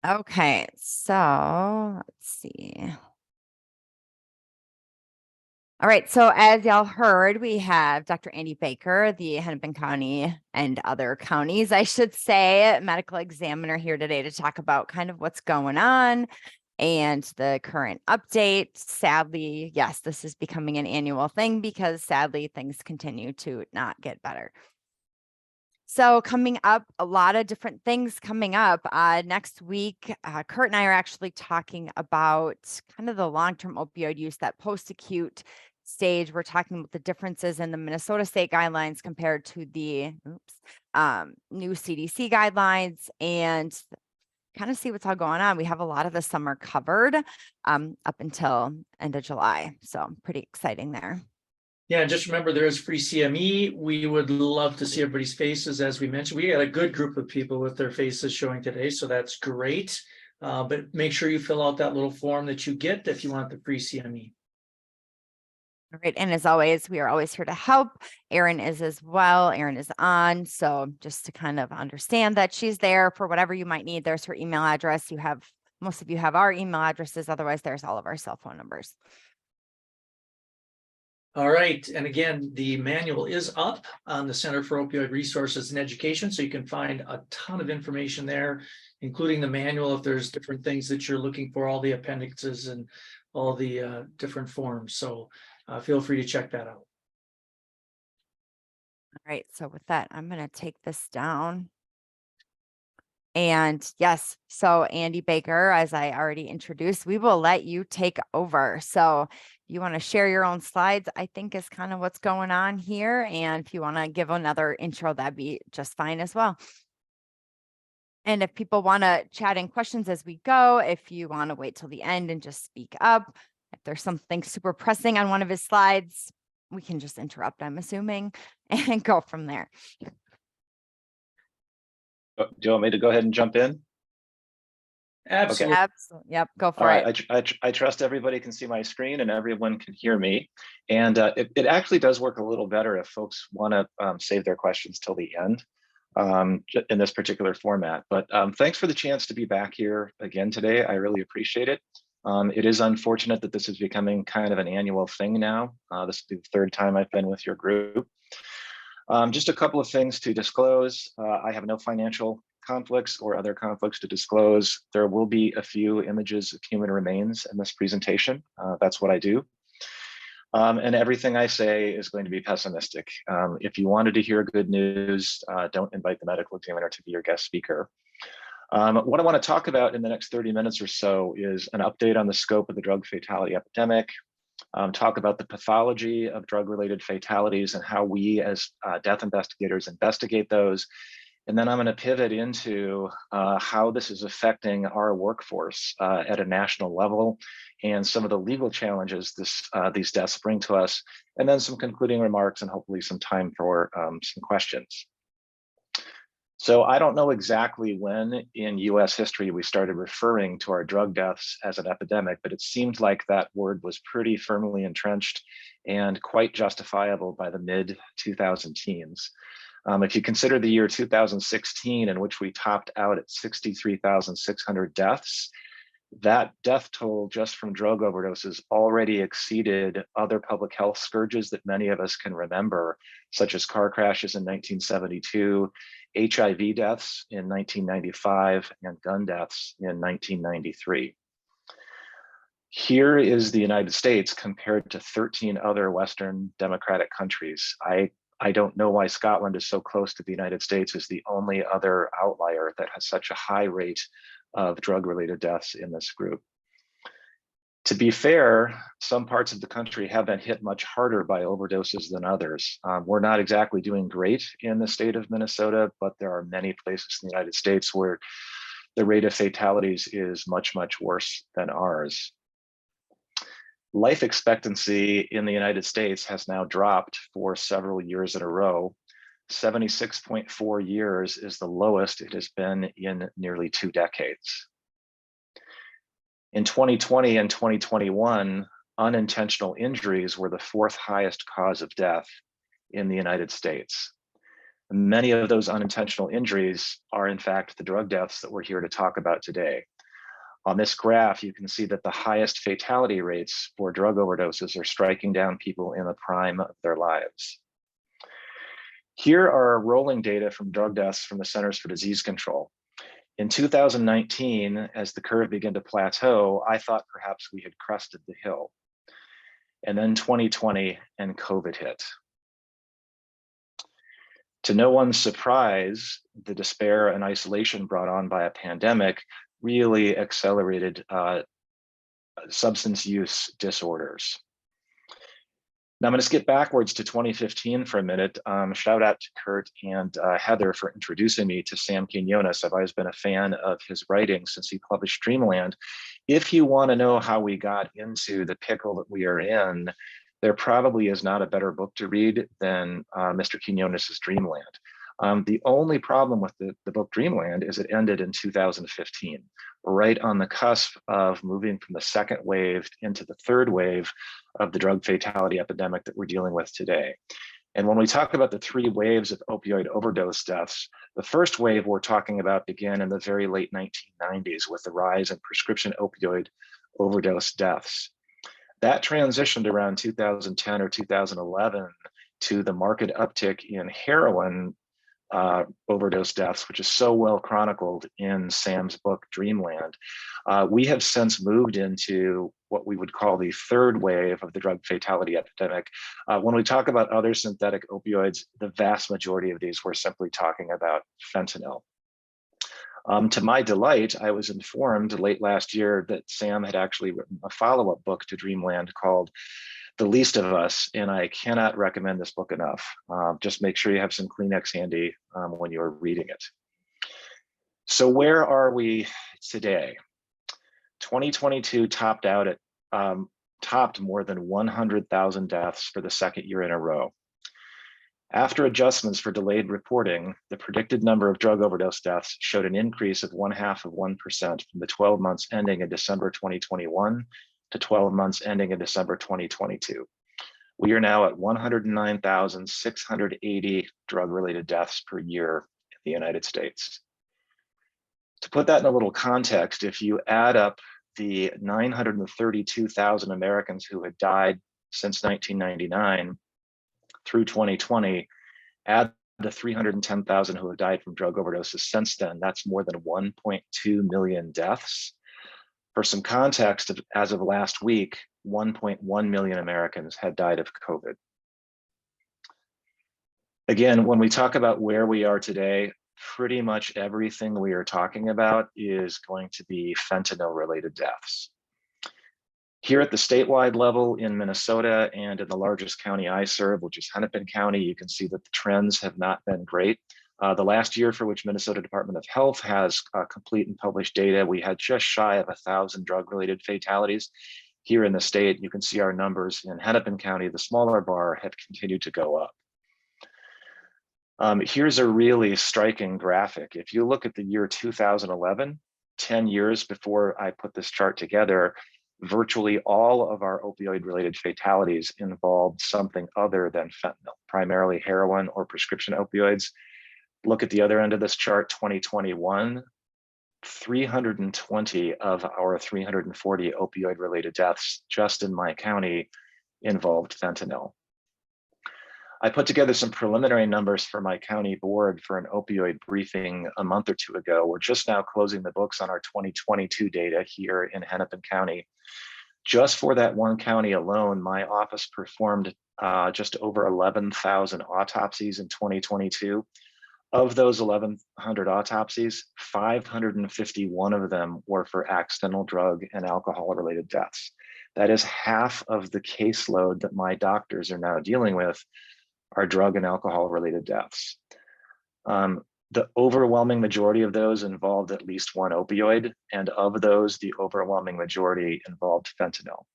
Okay, so let's see. All right, so as y'all heard, we have Dr. Andy Baker, the Hennepin County and other counties, I should say, medical examiner here today to talk about kind of what's going on and the current update. Sadly, yes, this is becoming an annual thing because sadly things continue to not get better. So coming up, a lot of different things coming up. Next week, Kurt and I are actually talking about kind of the long-term opioid use, that post-acute stage. We're talking about the differences in the Minnesota state guidelines compared to the new CDC guidelines and kind of see what's all going on. We have a lot of the summer covered up until end of July. So pretty exciting there. Yeah, just remember there is free CME. We would love to see everybody's faces. As we mentioned, we had a good group of people with their faces showing today, so that's great. But make sure you fill out that little form that you get if you want the free CME. All right. And as always, we are always here to help. Erin is as well. Erin is on. So just to kind of understand that she's there for whatever you might need. There's her email address. Most of you have our email addresses. Otherwise, there's all of our cell phone numbers. All right. And again, the manual is up on the Center for Opioid Resources and Education. So you can find a ton of information there, including the manual if there's different things that you're looking for, all the appendixes and all the different forms. So feel free to check that out. All right. So with that, I'm going to take this down. And yes, so Andy Baker, as I already introduced, we will let you take over. So you want to share your own slides, I think is kind of what's going on here. And if you want to give another intro, that'd be just fine as well. And if people want to chat in questions as we go, if you want to wait till the end and just speak up, if there's something super pressing on one of his slides, we can just interrupt, I'm assuming, and go from there. Do you want me to go ahead and jump in? Absolutely. Okay. Absolutely. Yep. Go for it. I trust everybody can see my screen and everyone can hear me. And it actually does work a little better if folks want to save their questions till the end in this particular format. But thanks for the chance to be back here again today. I really appreciate it. It is unfortunate that this is becoming kind of an annual thing now. This will be the third time I've been with your group. Just a couple of things to disclose. I have no financial conflicts or other conflicts to disclose. There will be a few images of human remains in this presentation. That's what I do. And everything I say is going to be pessimistic. If you wanted to hear good news, don't invite the medical examiner to be your guest speaker. What I want to talk about in the next 30 minutes or so is an update on the scope of the drug fatality epidemic, talk about the pathology of drug-related fatalities and how we as death investigators investigate those. And then I'm going to pivot into how this is affecting our workforce at a national level and some of the legal challenges these deaths bring to us, and then some concluding remarks and hopefully some time for some questions. So I don't know exactly when in US history we started referring to our drug deaths as an epidemic, but it seemed like that word was pretty firmly entrenched and quite justifiable by the mid-2000 teens. If you consider the year 2016, in which we topped out at 63,600 deaths, that death toll just from drug overdoses already exceeded other public health scourges that many of us can remember, such as car crashes in 1972, HIV deaths in 1995, and gun deaths in 1993. Here is the United States compared to 13 other Western democratic countries. I don't know why Scotland is so close to the United States as the only other outlier that has such a high rate of drug-related deaths in this group. To be fair, some parts of the country have been hit much harder by overdoses than others. We're not exactly doing great in the state of Minnesota, but there are many places in the United States where the rate of fatalities is much, much worse than ours. Life expectancy in the United States has now dropped for several years in a row. 76.4 years is the lowest it has been in nearly 2 decades. In 2020 and 2021, unintentional injuries were the 4th highest cause of death in the United States. Many of those unintentional injuries are in fact the drug deaths that we're here to talk about today. On this graph, you can see that the highest fatality rates for drug overdoses are striking down people in the prime of their lives. Here are rolling data from drug deaths from the Centers for Disease Control. In 2019, as the curve began to plateau, I thought perhaps we had crested the hill. And then 2020 and COVID hit. To no one's surprise, the despair and isolation brought on by a pandemic really accelerated substance use disorders. Now I'm going to skip backwards to 2015 for a minute. Shout out to Kurt and Heather for introducing me to Sam Quinones. I've always been a fan of his writing since he published Dreamland. If you want to know how we got into the pickle that we are in, there probably is not a better book to read than Mr. Quinones' Dreamland. The only problem with the book Dreamland is it ended in 2015, right on the cusp of moving from the second wave into the third wave of the drug fatality epidemic that we're dealing with today. And when we talk about the three waves of opioid overdose deaths, the first wave we're talking about began in the very late 1990s with the rise in prescription opioid overdose deaths. That transitioned around 2010 or 2011 to the market uptick in heroin overdose deaths, which is so well chronicled in Sam's book, Dreamland. We have since moved into what we would call the third wave of the drug fatality epidemic. When we talk about other synthetic opioids, the vast majority of these, we're simply talking about fentanyl. To my delight, I was informed late last year that Sam had actually written a follow-up book to Dreamland called The Least of Us, and I cannot recommend this book enough. Just make sure you have some Kleenex handy when you're reading it. So where are we today? 2022 topped out at topped more than 100,000 deaths for the second year in a row. After adjustments for delayed reporting, the predicted number of drug overdose deaths showed an increase of 0.5% from the 12 months ending in December 2021 to 12 months ending in December 2022. We are now at 109,680 drug-related deaths per year in the United States. To put that in a little context, if you add up the 932,000 Americans who had died since 1999 through 2020, add the 310,000 who have died from drug overdoses since then, that's more than 1.2 million deaths. For some context, as of last week, 1.1 million Americans had died of COVID. Again, when we talk about where we are today, pretty much everything we are talking about is going to be fentanyl-related deaths. Here at the statewide level in Minnesota and in the largest county I serve, which is Hennepin County, you can see that the trends have not been great. The last year for which Minnesota Department of Health has complete and published data, we had just shy of 1,000 drug-related fatalities. Here in the state, you can see our numbers in Hennepin County, the smaller bar, have continued to go up. Here's a really striking graphic. If you look at the year 2011, 10 years before I put this chart together, virtually all of our opioid-related fatalities involved something other than fentanyl, primarily heroin or prescription opioids. Look at the other end of this chart, 2021, 320 of our 340 opioid-related deaths just in my county involved fentanyl. I put together some preliminary numbers for my county board for an opioid briefing a month or two ago. We're just now closing the books on our 2022 data here in Hennepin County. Just for that one county alone, my office performed just over 11,000 autopsies in 2022. Of those 1,100 autopsies, 551 of them were for accidental drug and alcohol-related deaths. That is half of the caseload that my doctors are now dealing with are drug and alcohol-related deaths. The overwhelming majority of those involved at least one opioid, and of those, the overwhelming majority involved fentanyl.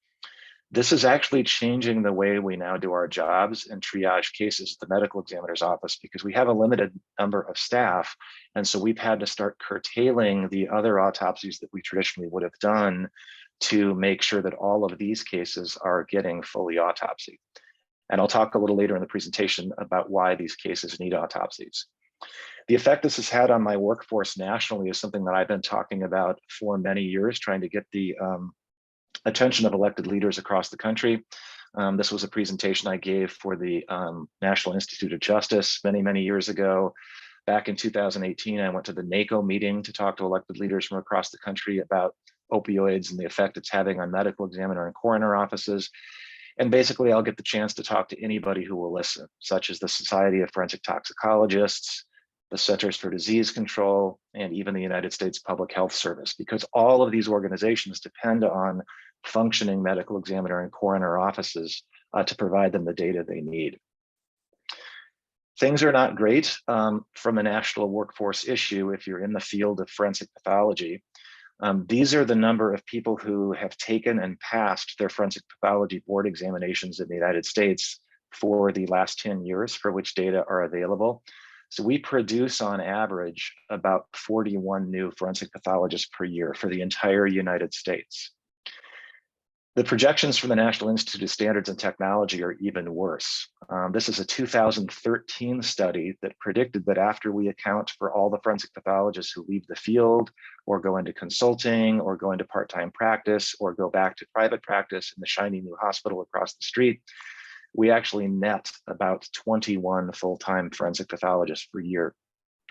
This is actually changing the way we now do our jobs and triage cases at the medical examiner's office because we have a limited number of staff. And so we've had to start curtailing the other autopsies that we traditionally would have done to make sure that all of these cases are getting fully autopsied. And I'll talk a little later in the presentation about why these cases need autopsies. The effect this has had on my workforce nationally is something that I've been talking about for many years, trying to get the attention of elected leaders across the country. This was a presentation I gave for the National Institute of Justice many years ago. Back in 2018, I went to the NACO meeting to talk to elected leaders from across the country about opioids and the effect it's having on medical examiner and coroner offices. And basically, I'll get the chance to talk to anybody who will listen, such as the Society of Forensic Toxicologists, the Centers for Disease Control, and even the United States Public Health Service, because all of these organizations depend on functioning medical examiner and coroner offices to provide them the data they need. Things are not great from a national workforce issue if you're in the field of forensic pathology. These are the number of people who have taken and passed their forensic pathology board examinations in the United States for the last 10 years for which data are available. So we produce on average about 41 new forensic pathologists per year for the entire United States. The projections from the National Institute of Standards and Technology are even worse. This is a 2013 study that predicted that after we account for all the forensic pathologists who leave the field or go into consulting or go into part-time practice or go back to private practice in the shiny new hospital across the street, we actually net about 21 full-time forensic pathologists per year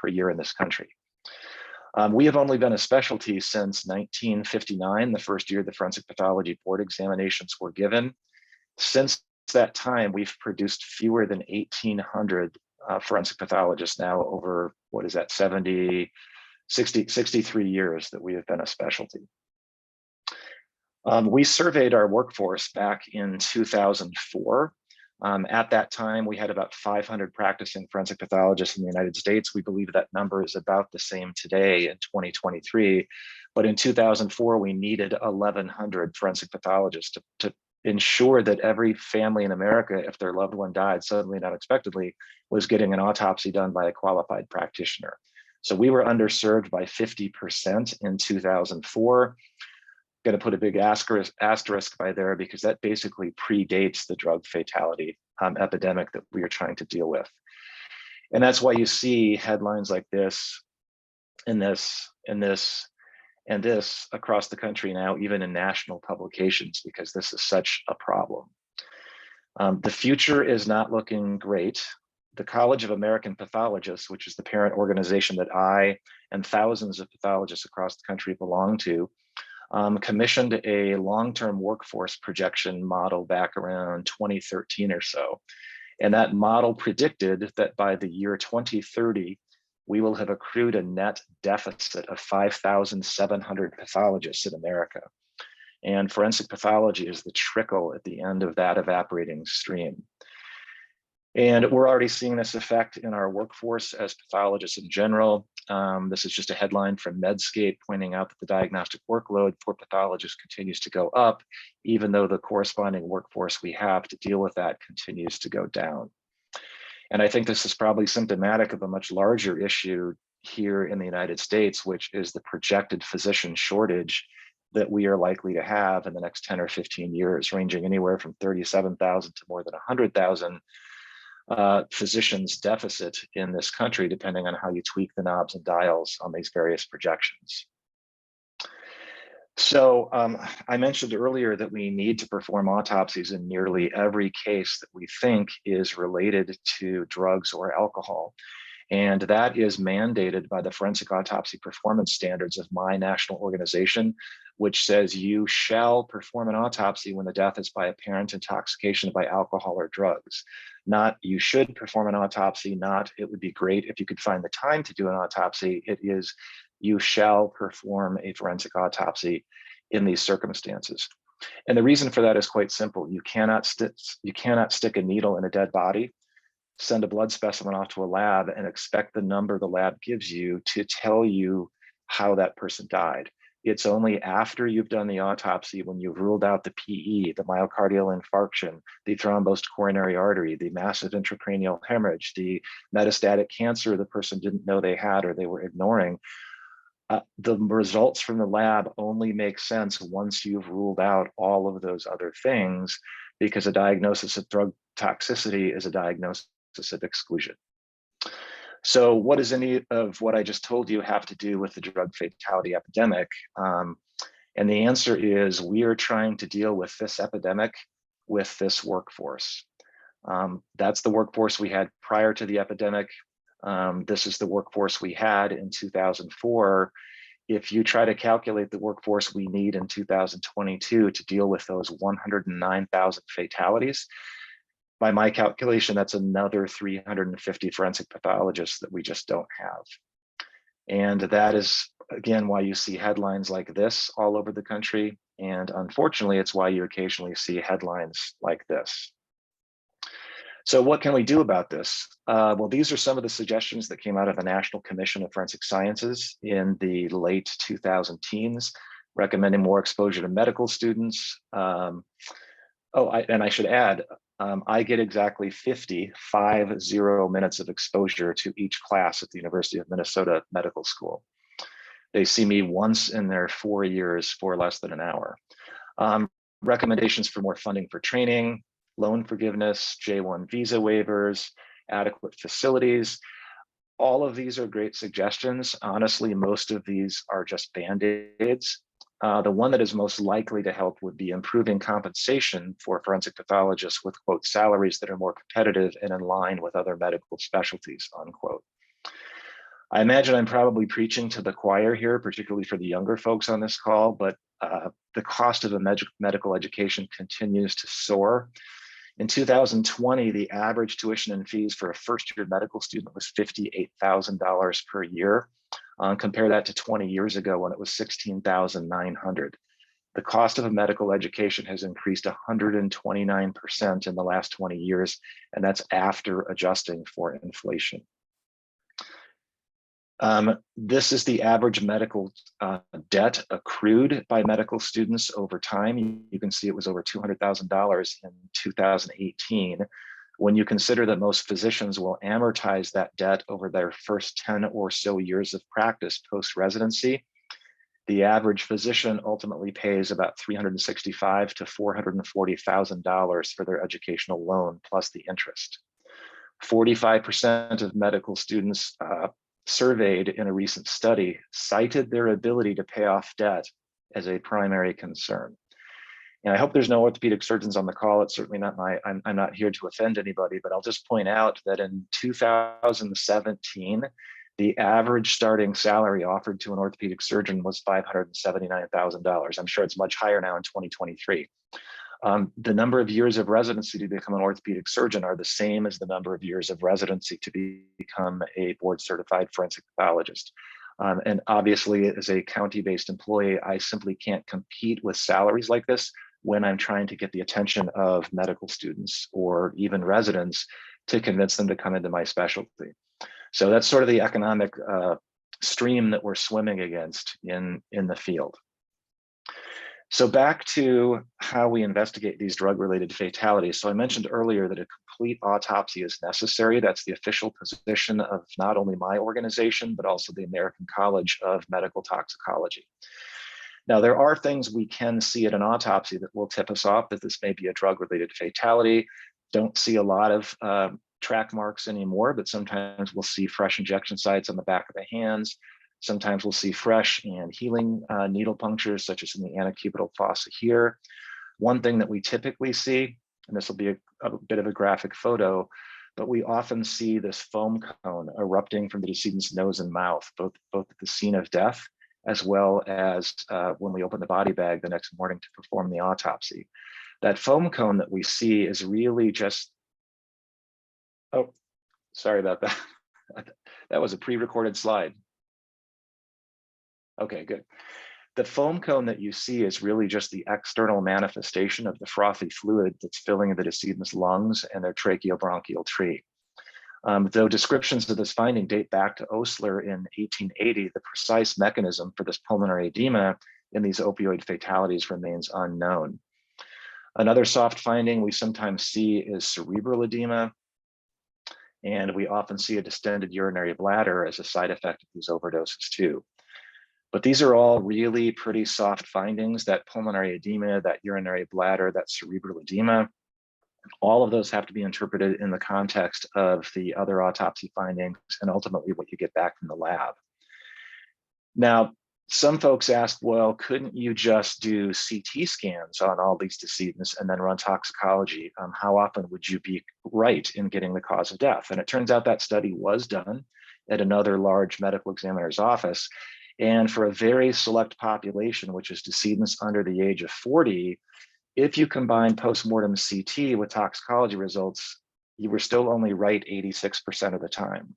in this country. We have only been a specialty since 1959, the first year the forensic pathology board examinations were given. Since that time, we've produced fewer than 1,800 forensic pathologists now over, 63 years that we have been a specialty. We surveyed our workforce back in 2004. At that time, we had about 500 practicing forensic pathologists in the United States. We believe that number is about the same today in 2023. But in 2004, we needed 1,100 forensic pathologists to ensure that every family in America, if their loved one died suddenly and unexpectedly, was getting an autopsy done by a qualified practitioner. So we were underserved by 50% in 2004. Going to put a big asterisk by there because that basically predates the drug fatality epidemic that we are trying to deal with. And that's why you see headlines like this, and this, and this, and this across the country now, even in national publications, because this is such a problem. The future is not looking great. The College of American Pathologists, which is the parent organization that I and thousands of pathologists across the country belong to, commissioned a long-term workforce projection model back around 2013 or so. And that model predicted that by the year 2030, we will have accrued a net deficit of 5,700 pathologists in America. And forensic pathology is the trickle at the end of that evaporating stream. And we're already seeing this effect in our workforce as pathologists in general. This is just a headline from Medscape pointing out that the diagnostic workload for pathologists continues to go up, even though the corresponding workforce we have to deal with that continues to go down. And I think this is probably symptomatic of a much larger issue here in the United States, which is the projected physician shortage that we are likely to have in the next 10 or 15 years, ranging anywhere from 37,000 to more than 100,000 physicians deficit in this country, depending on how you tweak the knobs and dials on these various projections. So I mentioned earlier that we need to perform autopsies in nearly every case that we think is related to drugs or alcohol. And that is mandated by the Forensic Autopsy Performance Standards of my national organization, which says you shall perform an autopsy when the death is by apparent intoxication by alcohol or drugs. Not you should perform an autopsy, not it would be great if you could find the time to do an autopsy. It is you shall perform a forensic autopsy in these circumstances. And the reason for that is quite simple. You cannot stick a needle in a dead body, send a blood specimen off to a lab and expect the number the lab gives you to tell you how that person died. It's only after you've done the autopsy, when you've ruled out the PE, the myocardial infarction, the thrombosed coronary artery, the massive intracranial hemorrhage, the metastatic cancer the person didn't know they had or they were ignoring. The results from the lab only make sense once you've ruled out all of those other things, because a diagnosis of drug toxicity is a diagnosis of exclusion. So what does any of what I just told you have to do with the drug fatality epidemic? And the answer is we are trying to deal with this epidemic with this workforce. That's the workforce we had prior to the epidemic. This is the workforce we had in 2004. If you try to calculate the workforce we need in 2022 to deal with those 109,000 fatalities, by my calculation, that's another 350 forensic pathologists that we just don't have. And that is, again, why you see headlines like this all over the country. And unfortunately, it's why you occasionally see headlines like this. So what can we do about this? Well, these are some of the suggestions that came out of the National Commission of Forensic Sciences in the late 2010s, recommending more exposure to medical students. And I should add, I get exactly 50 minutes of exposure to each class at the University of Minnesota Medical School. They see me once in their 4 years for less than an hour. Recommendations for more funding for training, loan forgiveness, J-1 visa waivers, adequate facilities. All of these are great suggestions. Honestly, most of these are just Band-Aids. The one that is most likely to help would be improving compensation for forensic pathologists with, quote, salaries that are more competitive and in line with other medical specialties, unquote. I imagine I'm probably preaching to the choir here, particularly for the younger folks on this call, but the cost of a medical education continues to soar. In 2020, the average tuition and fees for a first-year medical student was $58,000 per year. Compare that to 20 years ago when it was $16,900. The cost of a medical education has increased 129% in the last 20 years, and that's after adjusting for inflation. This is the average medical debt accrued by medical students over time. You can see it was over $200,000 in 2018. When you consider that most physicians will amortize that debt over their first 10 or so years of practice post-residency, the average physician ultimately pays about $365,000 to $440,000 for their educational loan plus the interest. 45% of medical students surveyed in a recent study cited their ability to pay off debt as a primary concern. And I hope there's no orthopedic surgeons on the call. It's certainly not I'm not here to offend anybody, but I'll just point out that in 2017, the average starting salary offered to an orthopedic surgeon was $579,000. I'm sure it's much higher now in 2023. The number of years of residency to become an orthopedic surgeon are the same as the number of years of residency to become a board certified forensic pathologist. And obviously, as a county-based employee, I simply can't compete with salaries like this when I'm trying to get the attention of medical students or even residents to convince them to come into my specialty. So that's sort of the economic stream that we're swimming against in the field. So back to how we investigate these drug-related fatalities. So I mentioned earlier that a complete autopsy is necessary. That's the official position of not only my organization, but also the American College of Medical Toxicology. Now, there are things we can see at an autopsy that will tip us off that this may be a drug-related fatality. Don't see a lot of track marks anymore, but sometimes we'll see fresh injection sites on the back of the hands. Sometimes we'll see fresh and healing needle punctures, such as in the antecubital fossa here. One thing that we typically see, and this will be a bit of a graphic photo, but we often see this foam cone erupting from the decedent's nose and mouth, both at the scene of death, as well as when we open the body bag the next morning to perform the autopsy. That foam cone that we see is really just, oh, sorry about that. That was a pre-recorded slide. Okay, good. The foam cone that you see is really just the external manifestation of the frothy fluid that's filling the decedent's lungs and their tracheobronchial tree. Though descriptions of this finding date back to Osler in 1880, the precise mechanism for this pulmonary edema in these opioid fatalities remains unknown. Another soft finding we sometimes see is cerebral edema, and we often see a distended urinary bladder as a side effect of these overdoses too. But these are all really pretty soft findings, that pulmonary edema, that urinary bladder, that cerebral edema. All of those have to be interpreted in the context of the other autopsy findings and ultimately what you get back from the lab. Now, some folks ask, well, couldn't you just do CT scans on all these decedents and then run toxicology? How often would you be right in getting the cause of death? And it turns out that study was done at another large medical examiner's office. And for a very select population, which is decedents under the age of 40, if you combine postmortem CT with toxicology results, you were still only right 86% of the time.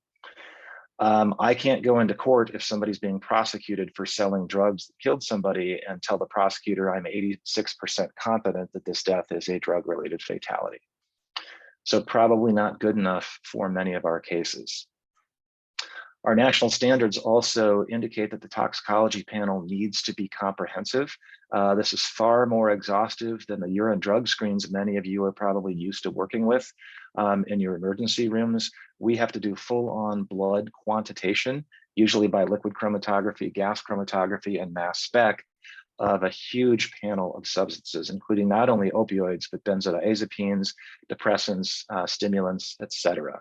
I can't go into court if somebody's being prosecuted for selling drugs that killed somebody and tell the prosecutor I'm 86% confident that this death is a drug-related fatality. So probably not good enough for many of our cases. Our national standards also indicate that the toxicology panel needs to be comprehensive. This is far more exhaustive than the urine drug screens many of you are probably used to working with in your emergency rooms. We have to do full-on blood quantitation, usually by liquid chromatography, gas chromatography, and mass spec of a huge panel of substances, including not only opioids, but benzodiazepines, depressants, stimulants, etc.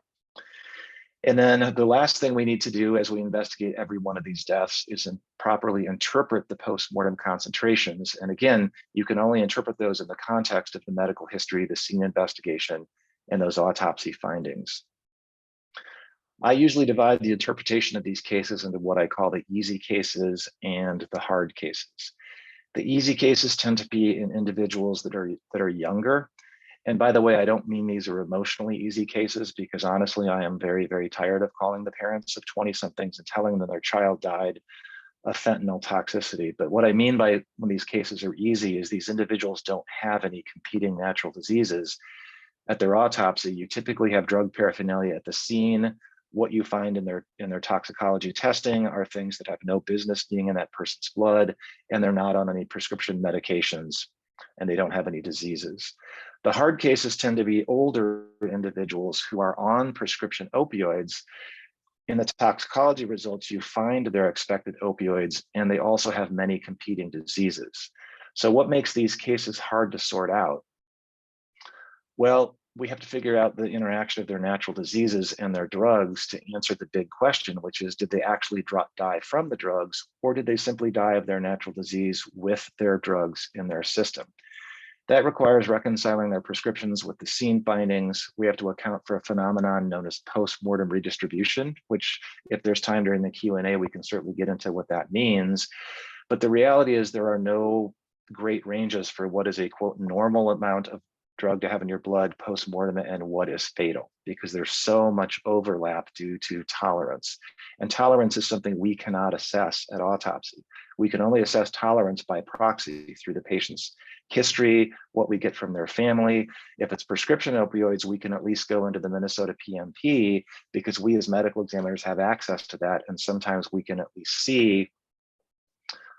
And then the last thing we need to do as we investigate every one of these deaths is properly interpret the postmortem concentrations. And again, you can only interpret those in the context of the medical history, the scene investigation, and those autopsy findings. I usually divide the interpretation of these cases into what I call the easy cases and the hard cases. The easy cases tend to be in individuals that are younger. And by the way, I don't mean these are emotionally easy cases, because honestly, I am very, very tired of calling the parents of 20-somethings and telling them their child died of fentanyl toxicity. But what I mean by when these cases are easy is these individuals don't have any competing natural diseases. At their autopsy, you typically have drug paraphernalia at the scene. What you find in their toxicology testing are things that have no business being in that person's blood, and they're not on any prescription medications, and they don't have any diseases. The hard cases tend to be older individuals who are on prescription opioids. In the toxicology results, you find their expected opioids, and they also have many competing diseases. So what makes these cases hard to sort out? Well, we have to figure out the interaction of their natural diseases and their drugs to answer the big question, which is, did they actually die from the drugs, or did they simply die of their natural disease with their drugs in their system? That requires reconciling their prescriptions with the scene findings. We have to account for a phenomenon known as post-mortem redistribution, which if there's time during the Q&A, we can certainly get into what that means. But the reality is there are no great ranges for what is a quote normal amount of drug to have in your blood post-mortem and what is fatal, because there's so much overlap due to tolerance. And tolerance is something we cannot assess at autopsy. We can only assess tolerance by proxy through the patient's history, what we get from their family. If it's prescription opioids, we can at least go into the Minnesota PMP because we as medical examiners have access to that. And sometimes we can at least see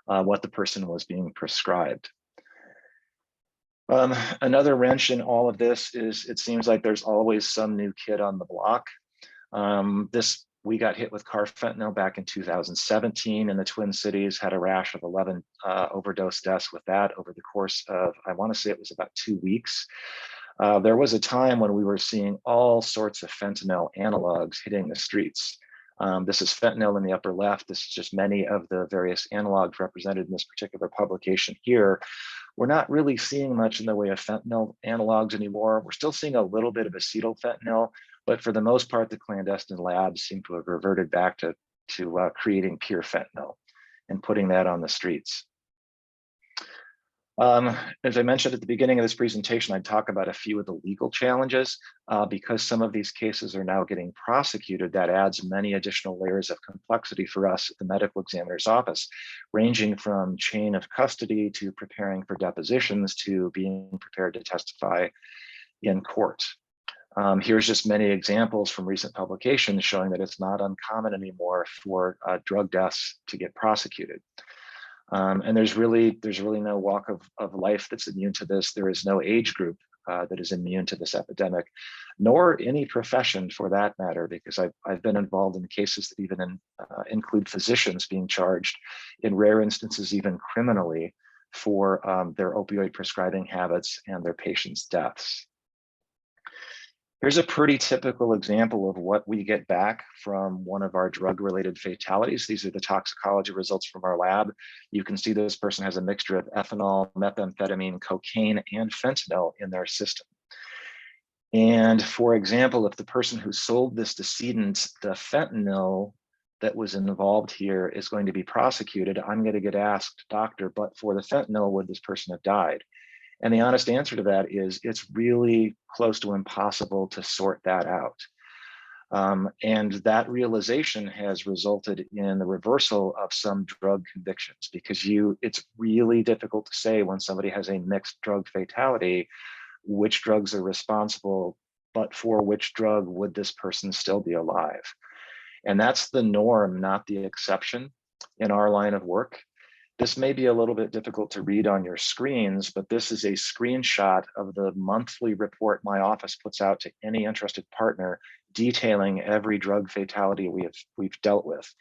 what the person was being prescribed. Another wrench in all of this is it seems like there's always some new kid on the block. We got hit with carfentanil back in 2017 in the Twin Cities, had a rash of 11 overdose deaths with that over the course of, I want to say it was about 2 weeks. There was a time when we were seeing all sorts of fentanyl analogs hitting the streets. This is fentanyl in the upper left. This is just many of the various analogs represented in this particular publication here. We're not really seeing much in the way of fentanyl analogs anymore. We're still seeing a little bit of acetyl fentanyl, but for the most part, the clandestine labs seem to have reverted back to creating pure fentanyl and putting that on the streets. As I mentioned at the beginning of this presentation, I'd talk about a few of the legal challenges. Because some of these cases are now getting prosecuted, that adds many additional layers of complexity for us at the medical examiner's office, ranging from chain of custody to preparing for depositions to being prepared to testify in court. Here's just many examples from recent publications showing that it's not uncommon anymore for drug deaths to get prosecuted. And there's really no walk of life that's immune to this. There is no age group that is immune to this epidemic, nor any profession for that matter, because I've been involved in cases that even include physicians being charged, in rare instances even criminally, for their opioid prescribing habits and their patients' deaths. Here's a pretty typical example of what we get back from one of our drug-related fatalities. These are the toxicology results from our lab. You can see this person has a mixture of ethanol, methamphetamine, cocaine, and fentanyl in their system. And for example, if the person who sold this decedent the fentanyl that was involved here is going to be prosecuted, I'm going to get asked, doctor, but for the fentanyl, would this person have died? And the honest answer to that is it's really close to impossible to sort that out. And that realization has resulted in the reversal of some drug convictions, because it's really difficult to say when somebody has a mixed drug fatality, which drugs are responsible, but for which drug would this person still be alive? And that's the norm, not the exception in our line of work. This may be a little bit difficult to read on your screens, but this is a screenshot of the monthly report my office puts out to any interested partner detailing every drug fatality we've dealt with.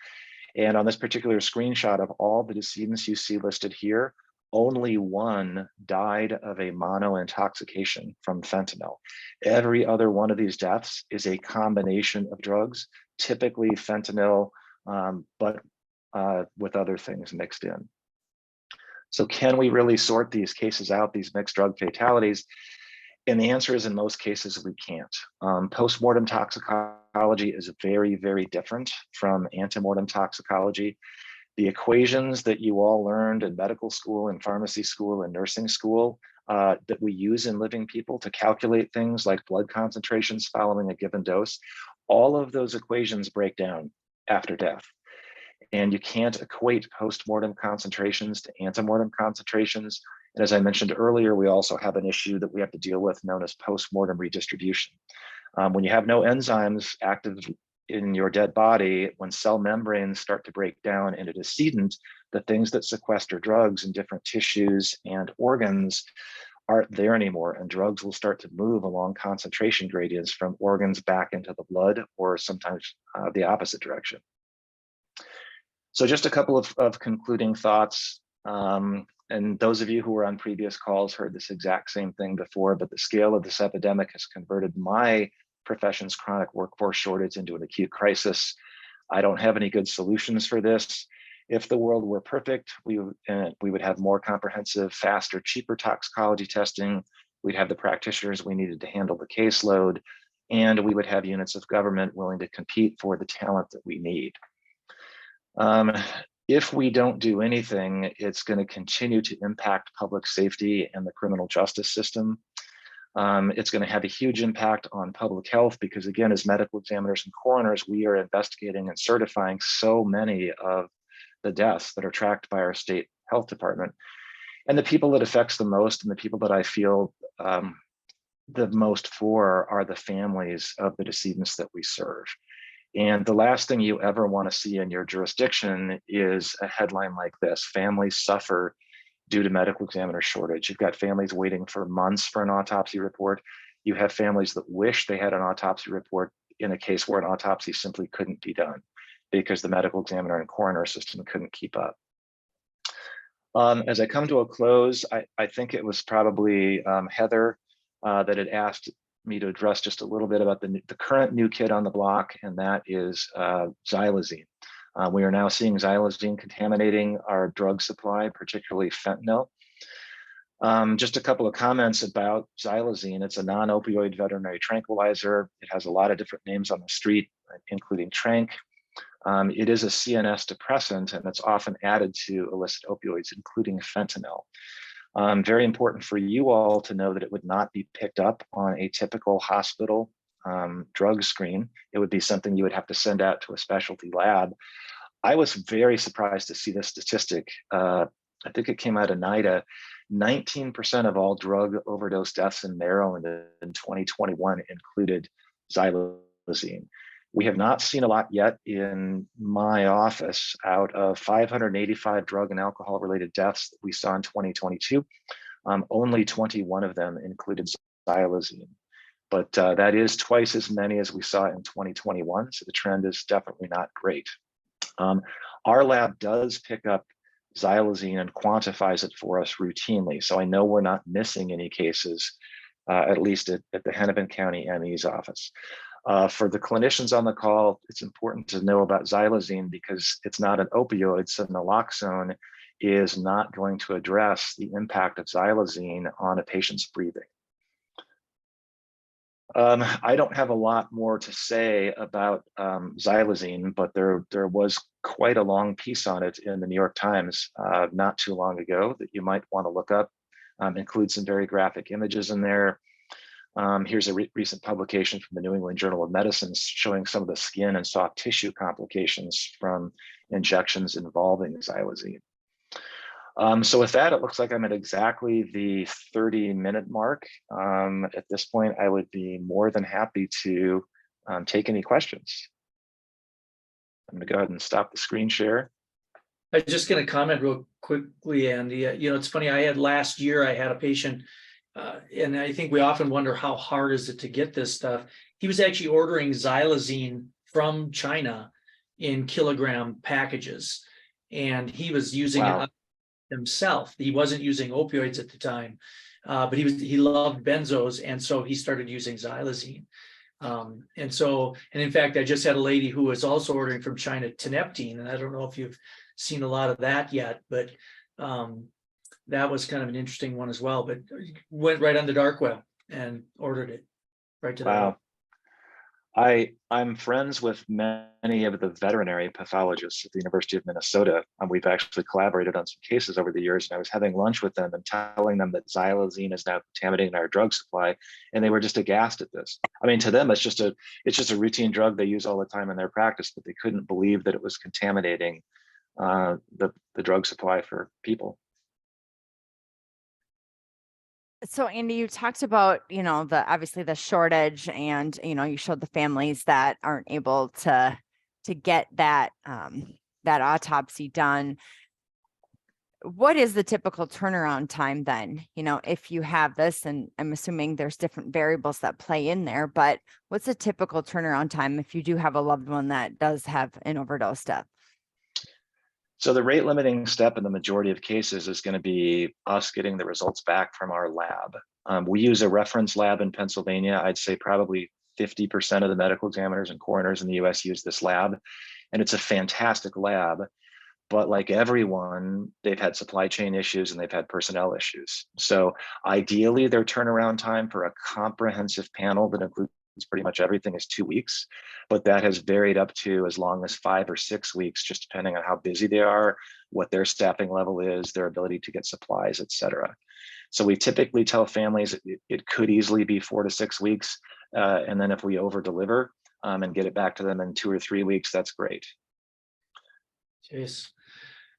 And on this particular screenshot of all the decedents you see listed here, only one died of a mono intoxication from fentanyl. Every other one of these deaths is a combination of drugs, typically fentanyl, but with other things mixed in. So can we really sort these cases out, these mixed drug fatalities? And the answer is in most cases, we can't. Postmortem toxicology is very, very different from antemortem toxicology. The equations that you all learned in medical school and pharmacy school and nursing school that we use in living people to calculate things like blood concentrations following a given dose, all of those equations break down after death. And you can't equate postmortem concentrations to antemortem concentrations. And as I mentioned earlier, we also have an issue that we have to deal with known as postmortem redistribution. When you have no enzymes active in your dead body, when cell membranes start to break down into decedent, the things that sequester drugs in different tissues and organs aren't there anymore, and drugs will start to move along concentration gradients from organs back into the blood, or sometimes the opposite direction. So just a couple of concluding thoughts. And those of you who were on previous calls heard this exact same thing before, but the scale of this epidemic has converted my profession's chronic workforce shortage into an acute crisis. I don't have any good solutions for this. If the world were perfect, we would have more comprehensive, faster, cheaper toxicology testing. We'd have the practitioners we needed to handle the caseload, and we would have units of government willing to compete for the talent that we need. If we don't do anything, it's going to continue to impact public safety and the criminal justice system. It's going to have a huge impact on public health because, again, as medical examiners and coroners, we are investigating and certifying so many of the deaths that are tracked by our state health department. And the people it affects the most, and the people that I feel the most for, are the families of the decedents that we serve. And the last thing you ever want to see in your jurisdiction is a headline like this: families suffer due to medical examiner shortage. You've got families waiting for months for an autopsy report. You have families that wish they had an autopsy report in a case where an autopsy simply couldn't be done because the medical examiner and coroner system couldn't keep up. As I come to a close, I think it was probably Heather that had asked me to address just a little bit about the current new kid on the block, and that is xylazine. We are now seeing xylazine contaminating our drug supply, particularly fentanyl. Just a couple of comments about xylazine. It's a non-opioid veterinary tranquilizer. It has a lot of different names on the street, including tranq. It is a CNS depressant, and it's often added to illicit opioids, including fentanyl. Very important for you all to know that it would not be picked up on a typical hospital drug screen. It would be something you would have to send out to a specialty lab. I was very surprised to see this statistic. I think it came out of NIDA. 19% of all drug overdose deaths in Maryland in 2021 included xylazine. We have not seen a lot yet in my office. Out of 585 drug and alcohol related deaths that we saw in 2022, only 21 of them included xylazine. But that is twice as many as we saw in 2021. So the trend is definitely not great. Our lab does pick up xylazine and quantifies it for us routinely. So I know we're not missing any cases at least at the Hennepin County ME's office. For the clinicians on the call, it's important to know about xylazine because it's not an opioid, so naloxone is not going to address the impact of xylazine on a patient's breathing. I don't have a lot more to say about xylazine, but there was quite a long piece on it in the New York Times not too long ago that you might want to look up. Includes some very graphic images in there. Here's a recent publication from the New England Journal of Medicine showing some of the skin and soft tissue complications from injections involving xylazine. So with that, it looks like I'm at exactly the 30-minute mark. At this point, I would be more than happy to take any questions. I'm going to go ahead and stop the screen share. I'm just going to comment real quickly, Andy. You know, it's funny. I had a patient, and I think we often wonder how hard is it to get this stuff. He was actually ordering xylazine from China in kilogram packages, and he was using it himself. He wasn't using opioids at the time, but he loved benzos, and so he started using xylazine. And in fact, I just had a lady who was also ordering from China teneptine, and I don't know if you've seen a lot of that yet, but that was kind of an interesting one as well. But went right on the dark web and ordered it right to the wow. I'm friends with many of the veterinary pathologists at the University of Minnesota. We've actually collaborated on some cases over the years, and I was having lunch with them and telling them that xylazine is now contaminating our drug supply, and they were just aghast at this. I mean, to them, it's just a routine drug they use all the time in their practice, but they couldn't believe that it was contaminating the drug supply for people. So Andy, you talked about, obviously the shortage, and, you showed the families that aren't able to get that, that autopsy done. What is the typical turnaround time then? If you have this, and I'm assuming there's different variables that play in there, but what's a typical turnaround time if you do have a loved one that does have an overdose death? So the rate limiting step in the majority of cases is going to be us getting the results back from our lab. We use a reference lab in Pennsylvania. I'd say probably 50% of the medical examiners and coroners in the US use this lab. And it's a fantastic lab. But like everyone, they've had supply chain issues and they've had personnel issues. So ideally, their turnaround time for a comprehensive panel that includes pretty much everything is 2 weeks, but that has varied up to as long as 5 or 6 weeks, just depending on how busy they are, what their staffing level is, their ability to get supplies, et cetera. So we typically tell families it could easily be 4 to 6 weeks. And then if we over deliver and get it back to them in 2 or 3 weeks, that's great. Yes.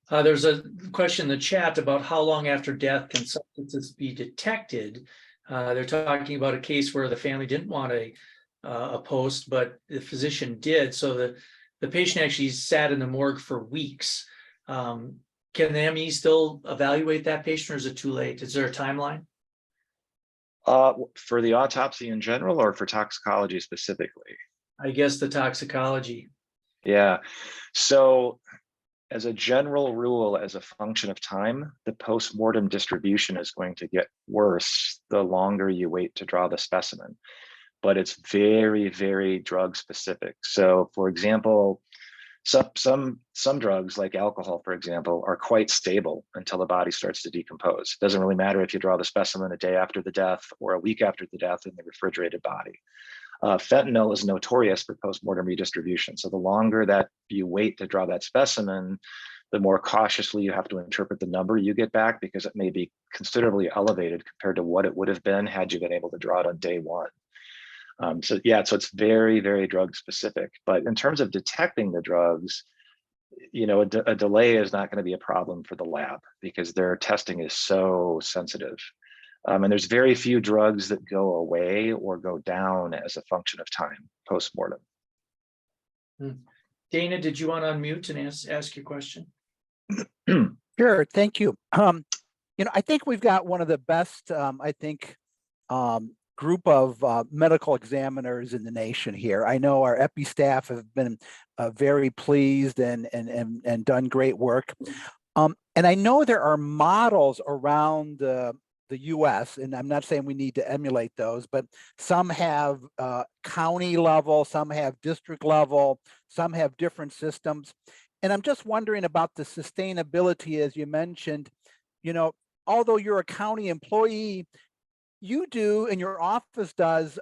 There's a question in the chat about how long after death can substances be detected. They're talking about a case where the family didn't want a post, but the physician did. So the patient actually sat in the morgue for weeks. Can the ME still evaluate that patient, or is it too late? Is there a timeline? For the autopsy in general, or for toxicology specifically? I guess the toxicology. Yeah. So as a general rule, as a function of time, the post-mortem distribution is going to get worse the longer you wait to draw the specimen. But it's very, very drug specific. So for example, some drugs like alcohol, for example, are quite stable until the body starts to decompose. It doesn't really matter if you draw the specimen a day after the death or a week after the death in the refrigerated body. Fentanyl is notorious for postmortem redistribution. So the longer that you wait to draw that specimen, the more cautiously you have to interpret the number you get back, because it may be considerably elevated compared to what it would have been had you been able to draw it on day one. So it's very, very drug specific. But in terms of detecting the drugs, a delay is not going to be a problem for the lab because their testing is so sensitive. And there's very few drugs that go away or go down as a function of time post-mortem. Dana, did you want to unmute and ask your question? Sure, thank you. I think we've got one of the best, group of medical examiners in the nation here. I know our epi staff have been very pleased and done great work. And I know there are models around the the US, and I'm not saying we need to emulate those, but some have county level, some have district level, some have different systems. And I'm just wondering about the sustainability, as you mentioned, you know, although you're a county employee, you do, and your office does,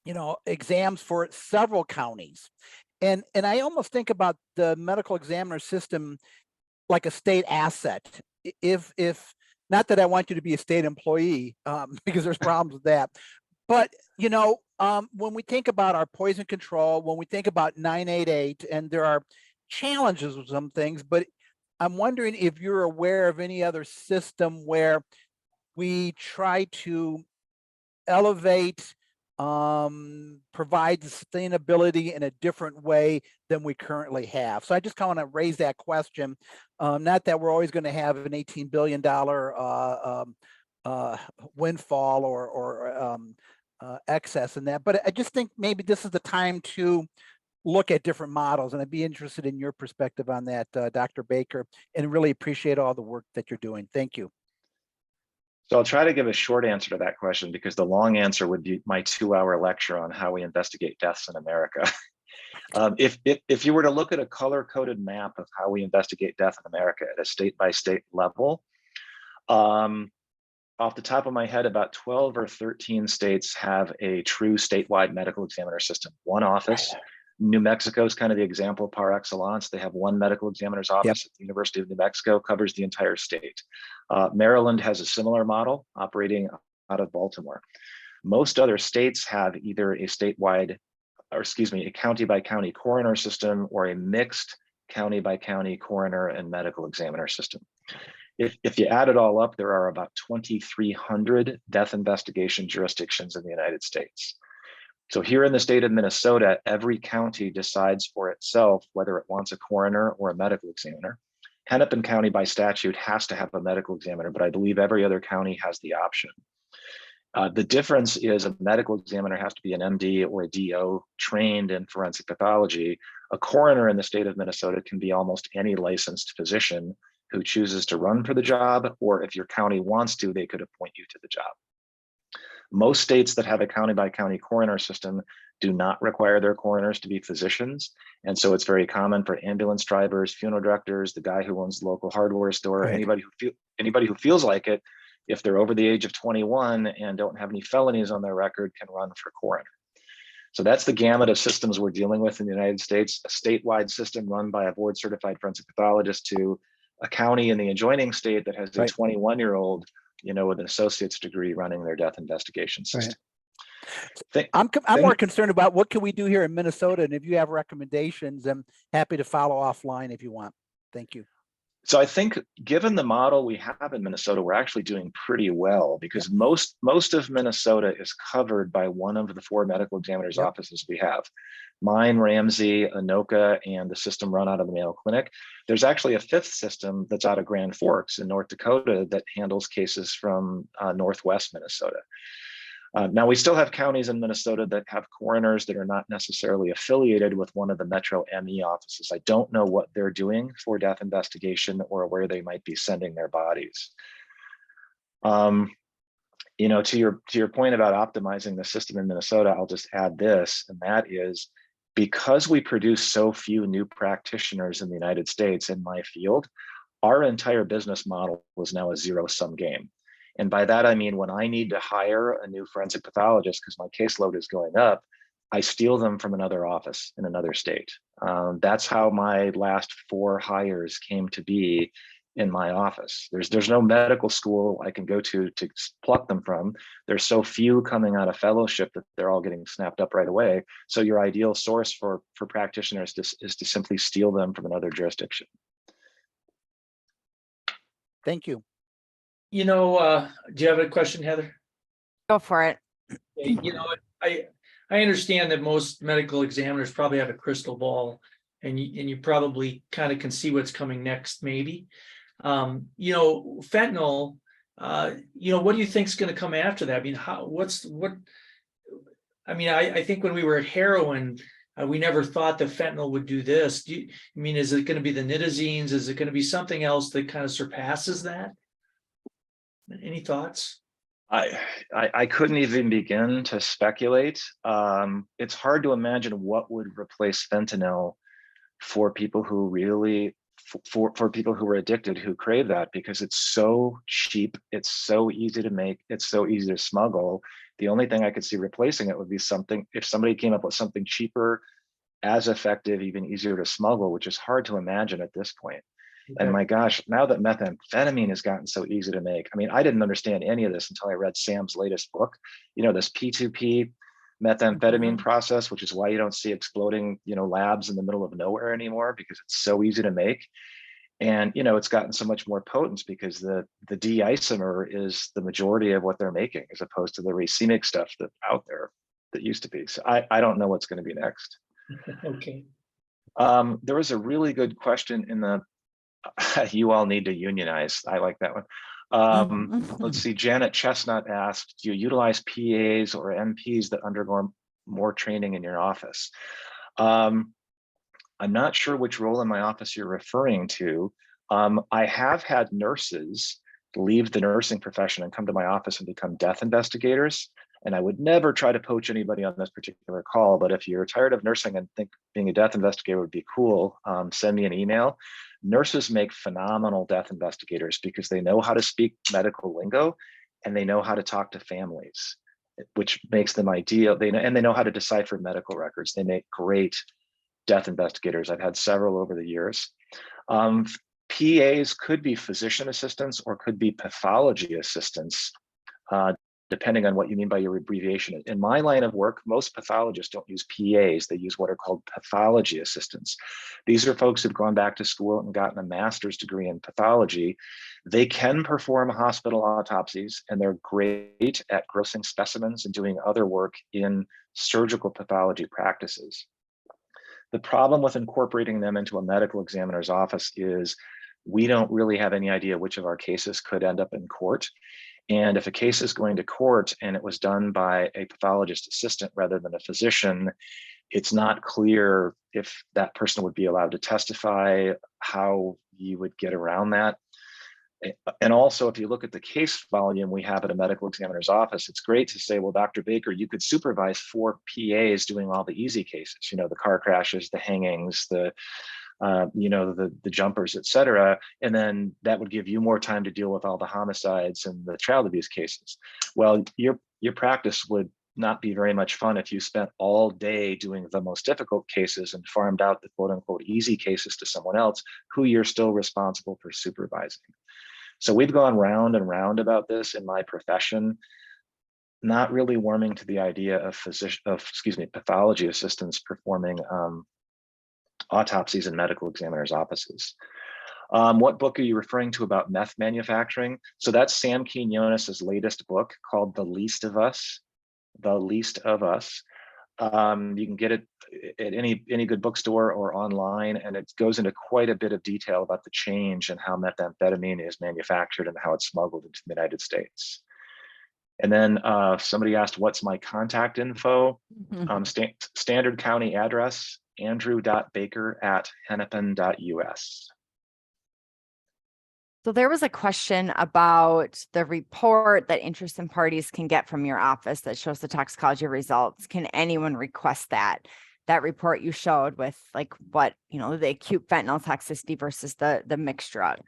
you know, exams for several counties. And I almost think about the medical examiner system like a state asset. If not that I want you to be a state employee, because there's problems with that, but you know, when we think about our poison control, when we think about 988, and there are challenges with some things, but I'm wondering if you're aware of any other system where we try to elevate, provide sustainability in a different way than we currently have. So I just kind of want to raise that question. Not that we're always going to have an $18 billion windfall or excess in that, but I just think maybe this is the time to look at different models, and I'd be interested in your perspective on that, Dr. Baker, and really appreciate all the work that you're doing. Thank you. So I'll try to give a short answer to that question, because the long answer would be my 2-hour lecture on how we investigate deaths in America. If you were to look at a color-coded map of how we investigate death in America at a state-by-state level, off the top of my head, about 12 or 13 states have a true statewide medical examiner system, one office. New Mexico is kind of the example par excellence. They have one medical examiner's office at the University of New Mexico, covers the entire state. Maryland has a similar model operating out of Baltimore. Most other states have either a statewide, or excuse me, a county by county coroner system, or a mixed county by county coroner and medical examiner system. If you add it all up, there are about 2,300 death investigation jurisdictions in the United States. So here in the state of Minnesota, every county decides for itself whether it wants a coroner or a medical examiner. Hennepin County by statute has to have a medical examiner, but I believe every other county has the option. The difference is a medical examiner has to be an MD or a DO trained in forensic pathology. A coroner in the state of Minnesota can be almost any licensed physician who chooses to run for the job, or if your county wants to, they could appoint you to the job. Most states that have a county by county coroner system do not require their coroners to be physicians. And so it's very common for ambulance drivers, funeral directors, the guy who owns the local hardware store, Right. anybody who feels like it, if they're over the age of 21 and don't have any felonies on their record, can run for coroner. So that's the gamut of systems we're dealing with in the United States, a statewide system run by a board certified forensic pathologist to a county in the adjoining state that has a 21-year-old, you know, with an associate's degree running their death investigation system. Right. I'm more concerned about what can we do here in Minnesota, and if you have recommendations, I'm happy to follow offline if you want. Thank you. So I think given the model we have in Minnesota, we're actually doing pretty well, because most of Minnesota is covered by one of the 4 medical examiners' offices we have. Mine, Ramsey, Anoka, and the system run out of the Mayo Clinic. There's actually a 5th system that's out of Grand Forks in North Dakota that handles cases from Northwest Minnesota. Now, we still have counties in Minnesota that have coroners that are not necessarily affiliated with one of the Metro ME offices. I don't know what they're doing for death investigation or where they might be sending their bodies. You know, to your point about optimizing the system in Minnesota, I'll just add this, and that is, because we produce so few new practitioners in the United States in my field, our entire business model is now a zero-sum game. And by that, I mean, when I need to hire a new forensic pathologist because my caseload is going up, I steal them from another office in another state. That's how my last 4 hires came to be in my office. There's no medical school I can go to pluck them from. There's so few coming out of fellowship that they're all getting snapped up right away. So your ideal source for practitioners is to simply steal them from another jurisdiction. Thank you. You know, do you have a question, Heather? Go for it. You know, I understand that most medical examiners probably have a crystal ball, and you probably kind of can see what's coming next, maybe. You know, fentanyl, you know, what do you think is going to come after that? I mean, I think when we were at heroin, we never thought that fentanyl would do this. I mean, is it going to be the nitazines? Is it going to be something else that kind of surpasses that? Any thoughts? I couldn't even begin to speculate. It's hard to imagine what would replace fentanyl for people who really, for people who are addicted, who crave that, because it's so cheap, it's so easy to make, it's so easy to smuggle. The only thing I could see replacing it would be something, if somebody came up with something cheaper, as effective, even easier to smuggle, which is hard to imagine at this point. And my gosh, now that methamphetamine has gotten so easy to make, I mean, I didn't understand any of this until I read Sam's latest book, this P2P methamphetamine process, which is why you don't see exploding, labs in the middle of nowhere anymore, because it's so easy to make. And, it's gotten so much more potent because the D isomer is the majority of what they're making, as opposed to the racemic stuff that's out there that used to be. So I don't know what's going to be next. Okay. There was a really good question in the you all need to unionize. I like that one. Let's see. Janet Chestnut asked, do you utilize PAs or MPs that undergo more training in your office? I'm not sure which role in my office you're referring to. I have had nurses leave the nursing profession and come to my office and become death investigators. And I would never try to poach anybody on this particular call, but if you're tired of nursing and think being a death investigator would be cool, send me an email. Nurses make phenomenal death investigators because they know how to speak medical lingo and they know how to talk to families, which makes them ideal. They know how to decipher medical records. They make great death investigators. I've had several over the years. PAs could be physician assistants or could be pathology assistants, depending on what you mean by your abbreviation. In my line of work, most pathologists don't use PAs. They use what are called pathology assistants. These are folks who've gone back to school and gotten a master's degree in pathology. They can perform hospital autopsies, and they're great at grossing specimens and doing other work in surgical pathology practices. The problem with incorporating them into a medical examiner's office is we don't really have any idea which of our cases could end up in court. And if a case is going to court and it was done by a pathologist assistant rather than a physician, it's not clear if that person would be allowed to testify, how you would get around that. And also, if you look at the case volume we have at a medical examiner's office, it's great to say, well, Dr. Baker, you could supervise 4 PAs doing all the easy cases, the car crashes, the hangings, the jumpers, et cetera. And then that would give you more time to deal with all the homicides and the child abuse cases. Well, your practice would not be very much fun if you spent all day doing the most difficult cases and farmed out the quote unquote easy cases to someone else who you're still responsible for supervising. So we've gone round and round about this in my profession, not really warming to the idea of pathology assistants performing autopsies in medical examiners' offices. What book are you referring to about meth manufacturing? So that's Sam Quinonez's latest book called The Least of Us. The Least of Us. You can get it at any good bookstore or online, and it goes into quite a bit of detail about the change and how methamphetamine is manufactured and how it's smuggled into the United States. And then somebody asked, what's my contact info? Standard county address, andrew.baker@hennepin.us. So there was a question about the report that interested parties can get from your office that shows the toxicology results. Can anyone request that report you showed with like what, the acute fentanyl toxicity versus the mixed drug?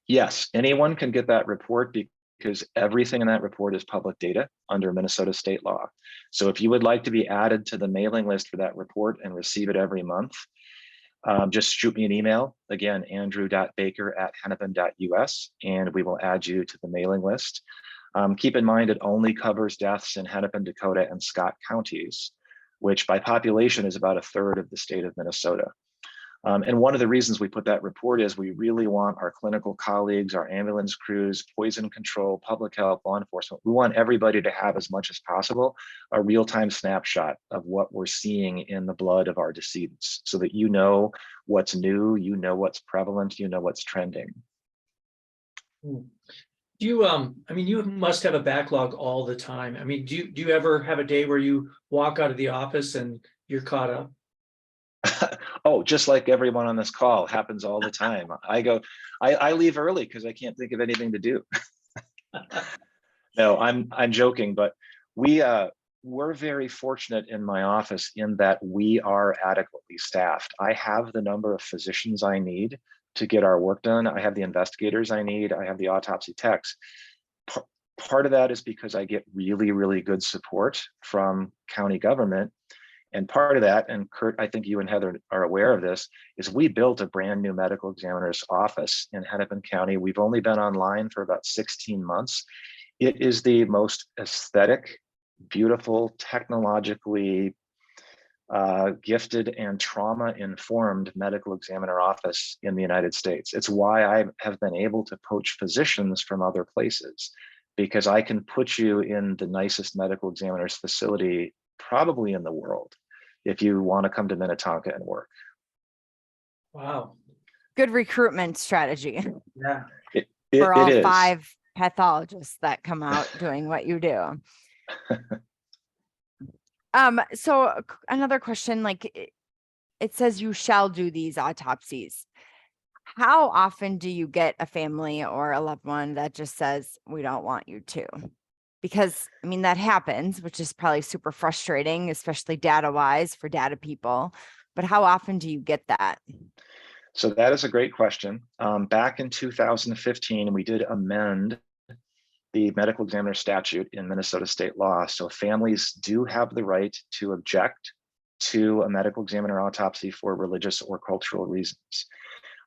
Yes, anyone can get that report because everything in that report is public data under Minnesota state law. So if you would like to be added to the mailing list for that report and receive it every month, just shoot me an email, again, andrew.baker@hennepin.us, and we will add you to the mailing list. Keep in mind, it only covers deaths in Hennepin, Dakota, and Scott counties, which by population is about 1/3 of the state of Minnesota. And one of the reasons we put that report is we really want our clinical colleagues, our ambulance crews, poison control, public health, law enforcement, we want everybody to have as much as possible a real-time snapshot of what we're seeing in the blood of our decedents so that you know what's new, you know what's prevalent, you know what's trending. Do you, you must have a backlog all the time. Do you ever have a day where you walk out of the office and you're caught up? Oh, just like everyone on this call, happens all the time. I leave early because I can't think of anything to do. No, I'm joking, but we're very fortunate in my office in that we are adequately staffed. I have the number of physicians I need to get our work done. I have the investigators I need. I have the autopsy techs. Part of that is because I get really, really good support from county government. And part of that, and Kurt, I think you and Heather are aware of this, is we built a brand new medical examiner's office in Hennepin County. We've only been online for about 16 months. It is the most aesthetic, beautiful, technologically gifted and trauma-informed medical examiner office in the United States. It's why I have been able to poach physicians from other places, because I can put you in the nicest medical examiner's facility probably in the world if you want to come to Minnetonka and work. Wow. Good recruitment strategy Yeah. for all It is. 5 pathologists that come out doing what you do. So another question, like it says you shall do these autopsies. How often do you get a family or a loved one that just says, we don't want you to? Because I mean, that happens, which is probably super frustrating, especially data wise for data people. But how often do you get that? So that is a great question. Back in 2015, we did amend the medical examiner statute in Minnesota state law. So families do have the right to object to a medical examiner autopsy for religious or cultural reasons.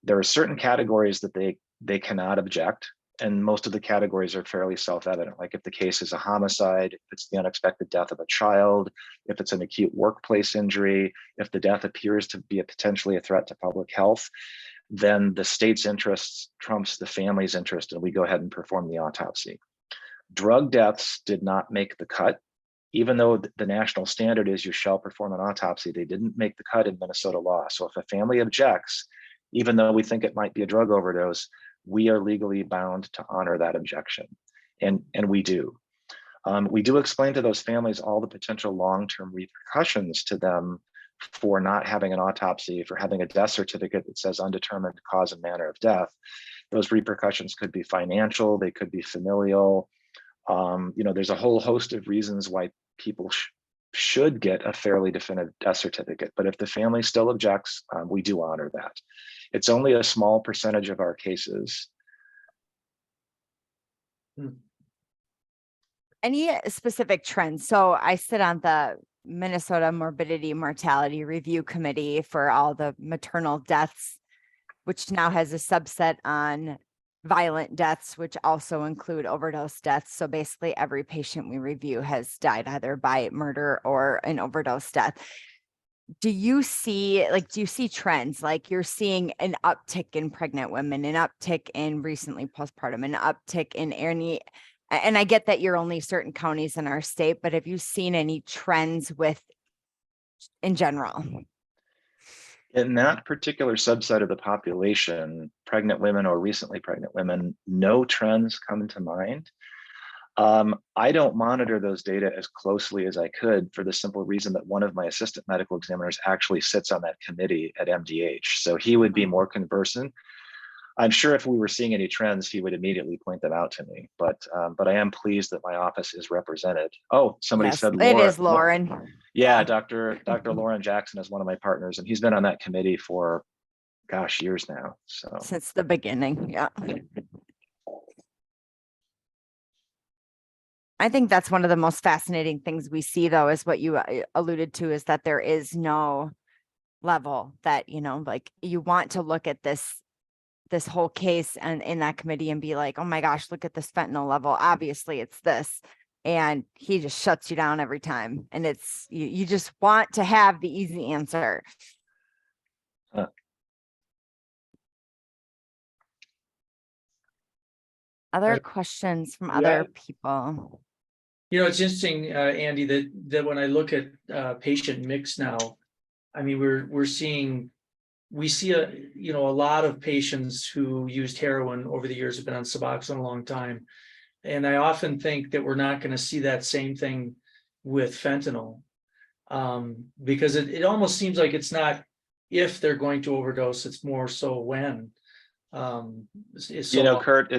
There are certain categories that they cannot object. And most of the categories are fairly self-evident. Like if the case is a homicide, if it's the unexpected death of a child, if it's an acute workplace injury, if the death appears to be potentially a threat to public health, then the state's interest trumps the family's interest, and we go ahead and perform the autopsy. Drug deaths did not make the cut. Even though the national standard is you shall perform an autopsy, they didn't make the cut in Minnesota law. So if a family objects, even though we think it might be a drug overdose, we are legally bound to honor that objection. And we do. We do explain to those families all the potential long-term repercussions to them for not having an autopsy, for having a death certificate that says undetermined cause and manner of death. Those repercussions could be financial, they could be familial. There's a whole host of reasons why people should get a fairly definitive death certificate. But if the family still objects, we do honor that. It's only a small percentage of our cases. Any specific trends? So I sit on the Minnesota Morbidity Mortality Review Committee for all the maternal deaths, which now has a subset on violent deaths, which also include overdose deaths. So basically every patient we review has died either by murder or an overdose death. Do you see trends? Like you're seeing an uptick in pregnant women, an uptick in recently postpartum, an uptick in any, and I get that you're only certain counties in our state, but have you seen any trends in general? In that particular subset of the population, pregnant women or recently pregnant women, no trends come to mind. I don't monitor those data as closely as I could for the simple reason that one of my assistant medical examiners actually sits on that committee at MDH. So he would be more conversant. I'm sure if we were seeing any trends, he would immediately point them out to me. But I am pleased that my office is represented. Oh, somebody said Lauren. It is Lauren. Yeah, Dr. Lauren Jackson is one of my partners, and he's been on that committee for, gosh, years now. So since the beginning, yeah. I think that's one of the most fascinating things we see, though, is what you alluded to, is that there is no level that, like you want to look at this whole case and in that committee and be like, oh my gosh, look at this fentanyl level. Obviously it's this. And he just shuts you down every time. And it's, you just want to have the easy answer. Other questions from other people? It's interesting, Andy, that when I look at patient mix now, I mean, we see a lot of patients who used heroin over the years have been on Suboxone a long time. And I often think that we're not going to see that same thing with fentanyl, because it almost seems like it's not if they're going to overdose, it's more so when. Kurt,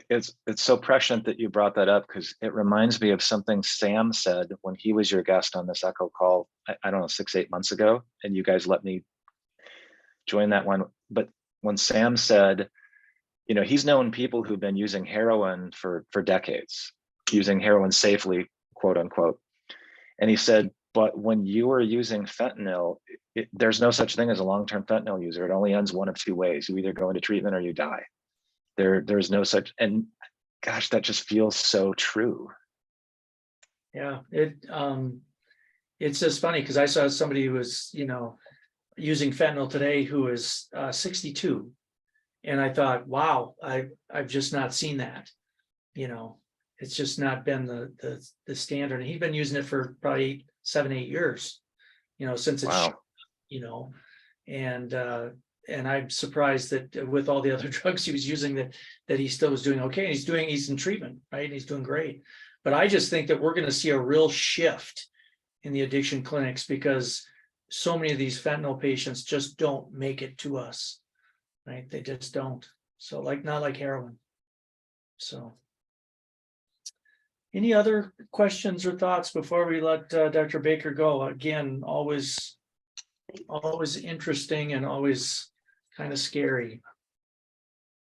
It's so prescient that you brought that up, because it reminds me of something Sam said when he was your guest on this Echo call, I don't know, 6-8 months ago, and you guys let me join that one. But when Sam said, you know, he's known people who've been using heroin for decades, using heroin safely, quote unquote. And he said, but when you are using fentanyl, there's no such thing as a long-term fentanyl user. It only ends one of two ways. You either go into treatment or you die. There's no such, and gosh, that just feels so true. Yeah, it's just funny because I saw somebody who was, you know, using fentanyl today who is 62. And I thought, wow, I've just not seen that. You know, it's just not been the standard. And he's been using it for probably 7-8 years, you know, since it's, Wow. you know, and I'm surprised that with all the other drugs he was using that he still was doing okay. And he's in treatment, right? And he's doing great. But I just think that we're going to see a real shift in the addiction clinics because so many of these fentanyl patients just don't make it to us, right? They just don't. So not like heroin. So any other questions or thoughts before we let Dr. Baker go? Again, always interesting and always kind of scary.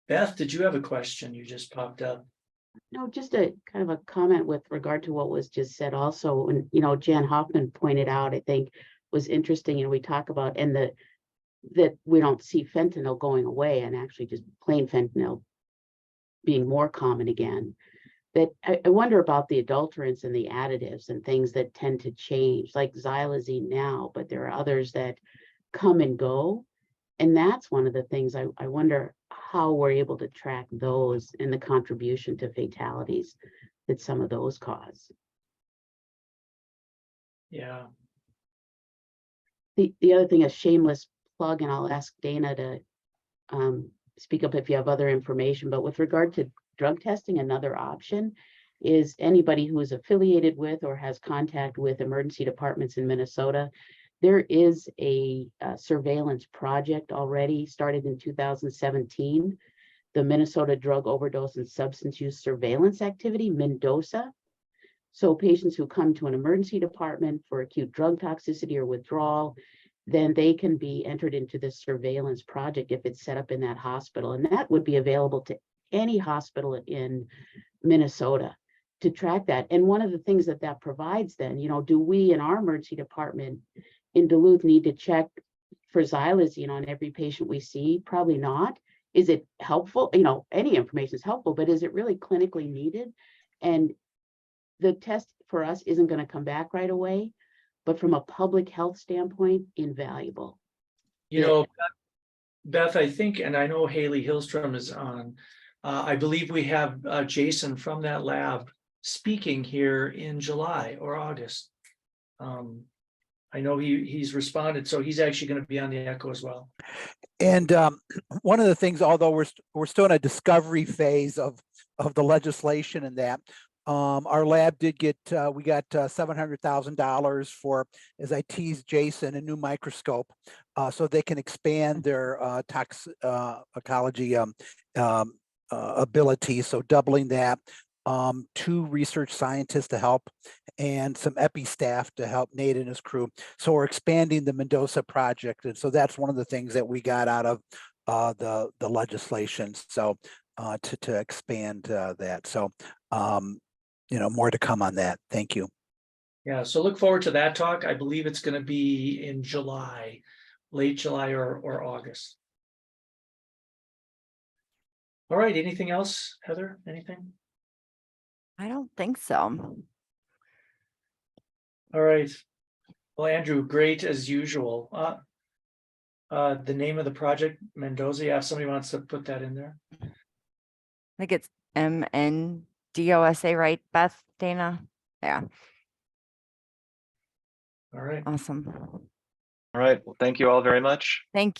Beth, did you have a question? You just popped up. No, just a kind of a comment with regard to what was just said also. And, you know, Jan Hoffman pointed out, I think was interesting, and we talk about, and that we don't see fentanyl going away and actually just plain fentanyl being more common again. That I wonder about the adulterants and the additives and things that tend to change, like xylazine now, but there are others that come and go. And that's one of the things I wonder how we're able to track those and the contribution to fatalities that some of those cause. Yeah. The other thing, a shameless plug, and I'll ask Dana to speak up if you have other information, but with regard to drug testing, another option is anybody who is affiliated with or has contact with emergency departments in Minnesota. There is a surveillance project already started in 2017, the Minnesota Drug Overdose and Substance Use Surveillance Activity, MNDOSA. So patients who come to an emergency department for acute drug toxicity or withdrawal, then they can be entered into this surveillance project if it's set up in that hospital. And that would be available to any hospital in Minnesota to track that. And one of the things that provides then, you know, do we in our emergency department in Duluth need to check for xylazine on every patient we see? Probably not. Is it helpful? You know, any information is helpful, but is it really clinically needed? And the test for us isn't going to come back right away, but from a public health standpoint, invaluable. You know, Beth, I think, and I know Haley Hillstrom is on, I believe we have Jason from that lab speaking here in July or August. I know he's responded, so he's actually going to be on the Echo as well. And one of the things, although we're still in a discovery phase of the legislation and that, our lab did get, we got $700,000 for, as I teased Jason, a new microscope, so they can expand their toxicology ability. So doubling that, 2 research scientists to help, and some epi staff to help Nate and his crew. So we're expanding the Mendoza project, and so that's one of the things that we got out of the legislation. So to expand that. So you know, more to come on that. Thank you. Yeah, so look forward to that talk. I believe it's going to be in July, late July or August. All right, anything else, Heather? Anything? I don't think so. All right. Well, Andrew, great as usual. The name of the project, Mendoza, yeah, if somebody wants to put that in there. I think it's MNDOSA, right, Beth, Dana? Yeah. All right. Awesome. All right. Well, thank you all very much. Thank